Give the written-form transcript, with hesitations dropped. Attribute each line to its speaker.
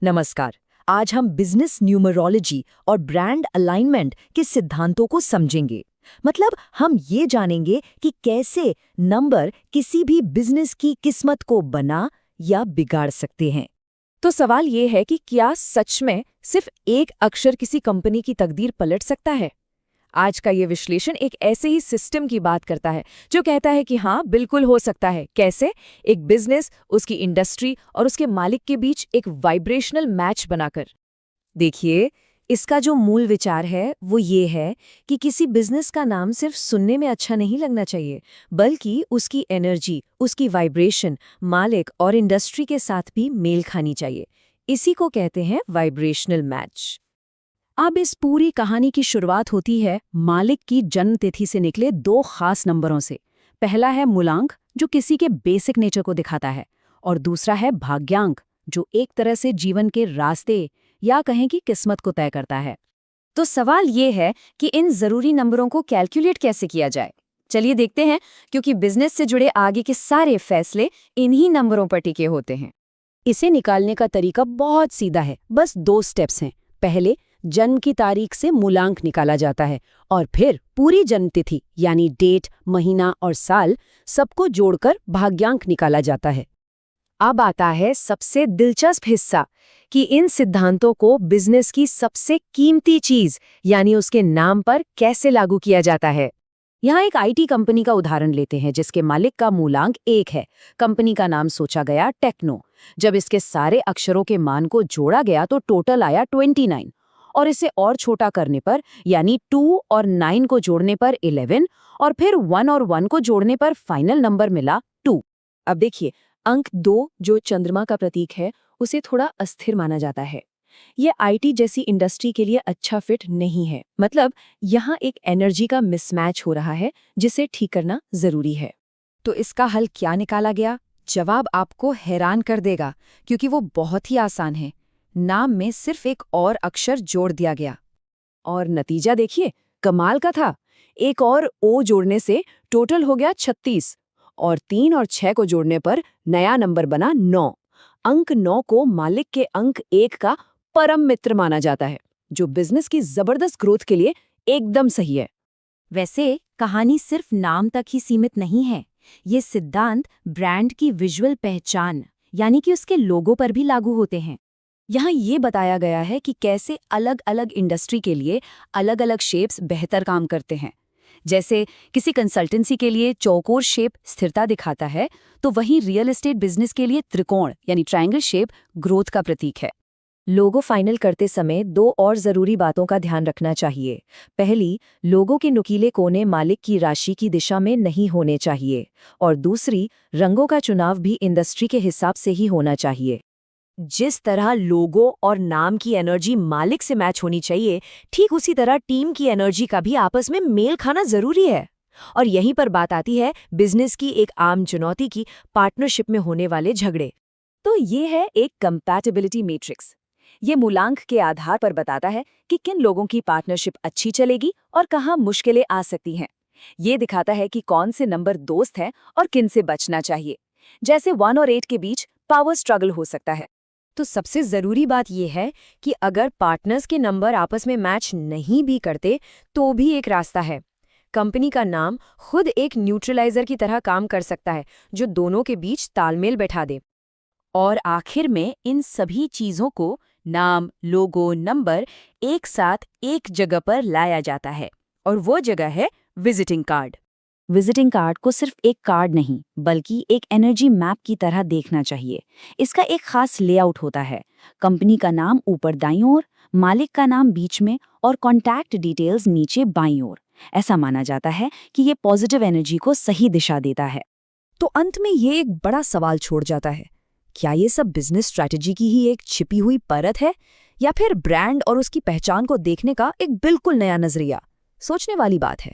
Speaker 1: नमस्कार। आज हम बिजनेस न्यूमरोलॉजी और ब्रांड अलाइनमेंट के सिद्धांतों को समझेंगे। मतलब हम ये जानेंगे कि कैसे नंबर किसी भी बिजनेस की किस्मत को बना या बिगाड़ सकते हैं। तो सवाल ये है कि क्या सच में सिर्फ एक अक्षर किसी कंपनी की तकदीर पलट सकता है? आज का ये विश्लेषण एक ऐसे ही सिस्टम की बात करता है जो कहता है कि हाँ, बिल्कुल हो सकता है। कैसे? एक बिजनेस, उसकी इंडस्ट्री और उसके मालिक के बीच एक वाइब्रेशनल मैच बनाकर। देखिए, इसका जो मूल विचार है वो ये है कि किसी बिजनेस का नाम सिर्फ सुनने में अच्छा नहीं लगना चाहिए, बल्कि उसकी एनर्जी, उसकी वाइब्रेशन मालिक और इंडस्ट्री के साथ भी मेल खानी चाहिए। इसी को कहते हैं वाइब्रेशनल मैच। अब इस पूरी कहानी की शुरुआत होती है मालिक की जन्म तिथि से निकले दो खास नंबरों से। पहला है मूलांक, जो किसी के बेसिक नेचर को दिखाता है, और दूसरा है भाग्यांक, जो एक तरह से जीवन के रास्ते या कहें कि किस्मत को तय करता है। तो सवाल ये है कि इन जरूरी नंबरों को कैलकुलेट कैसे किया जाए। चलिए देखते हैं, क्योंकि बिजनेस से जुड़े आगे के सारे फैसले इन्हीं नंबरों पर टिके होते हैं। इसे निकालने का तरीका बहुत सीधा है, बस 2 स्टेप्स हैं। पहले जन्म की तारीख से मूलांक निकाला जाता है और फिर पूरी जन्म तिथि यानी डेट, महीना और साल सबको जोड़कर भाग्यांक निकाला जाता है। अब आता है सबसे दिलचस्प हिस्सा कि इन सिद्धांतों को बिजनेस की सबसे कीमती चीज यानी उसके नाम पर कैसे लागू किया जाता है। यहाँ एक आईटी कंपनी का उदाहरण लेते हैं जिसके मालिक का मूलांक 1 है। कंपनी का नाम सोचा गया टेक्नो। जब इसके सारे अक्षरों के मान को जोड़ा गया तो टोटल आया 29, और इसे और छोटा करने पर यानी 2 और 9 को जोड़ने पर 11 और फिर 1 और 1 को जोड़ने पर फाइनल नंबर मिला 2। अब देखिए, अंक 2 जो चंद्रमा का प्रतीक है उसे थोड़ा अस्थिर माना जाता है। ये आईटी जैसी इंडस्ट्री के लिए अच्छा फिट नहीं है। मतलब यहाँ एक एनर्जी का मिसमैच हो रहा है जिसे ठीक करना जरूरी है। तो इसका हल क्या निकाला गया? जवाब आपको हैरान कर देगा, क्योंकि वो बहुत ही आसान है। नाम में सिर्फ एक और अक्षर जोड़ दिया गया और नतीजा देखिए, कमाल का था। एक और ओ जोड़ने से टोटल हो गया 36 और 3 और 6 को जोड़ने पर नया नंबर बना 9। अंक 9 को मालिक के अंक 1 का परम मित्र माना जाता है, जो बिजनेस की जबरदस्त ग्रोथ के लिए एकदम सही है। वैसे कहानी सिर्फ नाम तक ही सीमित नहीं है। ये सिद्धांत ब्रांड की विजुअल पहचान यानी कि उसके लोगो पर भी लागू होते हैं। यहाँ ये बताया गया है कि कैसे अलग अलग इंडस्ट्री के लिए अलग अलग शेप्स बेहतर काम करते हैं। जैसे किसी कंसल्टेंसी के लिए चौकोर शेप स्थिरता दिखाता है, तो वहीं रियल एस्टेट बिजनेस के लिए त्रिकोण यानी ट्रायंगल शेप ग्रोथ का प्रतीक है। लोगो फाइनल करते समय 2 और जरूरी बातों का ध्यान रखना चाहिए। पहली, लोगो के नुकीले कोने मालिक की राशि की दिशा में नहीं होने चाहिए, और दूसरी, रंगों का चुनाव भी इंडस्ट्री के हिसाब से ही होना चाहिए। जिस तरह लोगो और नाम की एनर्जी मालिक से मैच होनी चाहिए, ठीक उसी तरह टीम की एनर्जी का भी आपस में मेल खाना जरूरी है। और यहीं पर बात आती है बिजनेस की एक आम चुनौती की, पार्टनरशिप में होने वाले झगड़े। तो ये है एक कंपैटिबिलिटी मैट्रिक्स। ये मूलांक के आधार पर बताता है कि किन लोगों की पार्टनरशिप अच्छी चलेगी और कहाँ मुश्किलें आ सकती हैं। ये दिखाता है कि कौन से नंबर दोस्त हैं और किन से बचना चाहिए। जैसे 1 और 8 के बीच पावर स्ट्रगल हो सकता है। तो सबसे जरूरी बात यह है कि अगर पार्टनर्स के नंबर आपस में मैच नहीं भी करते तो भी एक रास्ता है। कंपनी का नाम खुद एक न्यूट्रलाइजर की तरह काम कर सकता है, जो दोनों के बीच तालमेल बैठा दे। और आखिर में इन सभी चीजों को, नाम, लोगो, नंबर, एक साथ एक जगह पर लाया जाता है, और वो जगह है विजिटिंग कार्ड। विजिटिंग कार्ड को सिर्फ एक कार्ड नहीं, बल्कि एक एनर्जी मैप की तरह देखना चाहिए। इसका एक खास लेआउट होता है। कंपनी का नाम ऊपर दाईं ओर, मालिक का नाम बीच में और कॉन्टैक्ट डिटेल्स नीचे बाईं ओर। ऐसा माना जाता है कि ये पॉजिटिव एनर्जी को सही दिशा देता है। तो अंत में ये एक बड़ा सवाल छोड़ जाता है, क्या ये सब बिजनेस स्ट्रैटेजी की ही एक छिपी हुई परत है, या फिर ब्रांड और उसकी पहचान को देखने का एक बिल्कुल नया नजरिया? सोचने वाली बात है।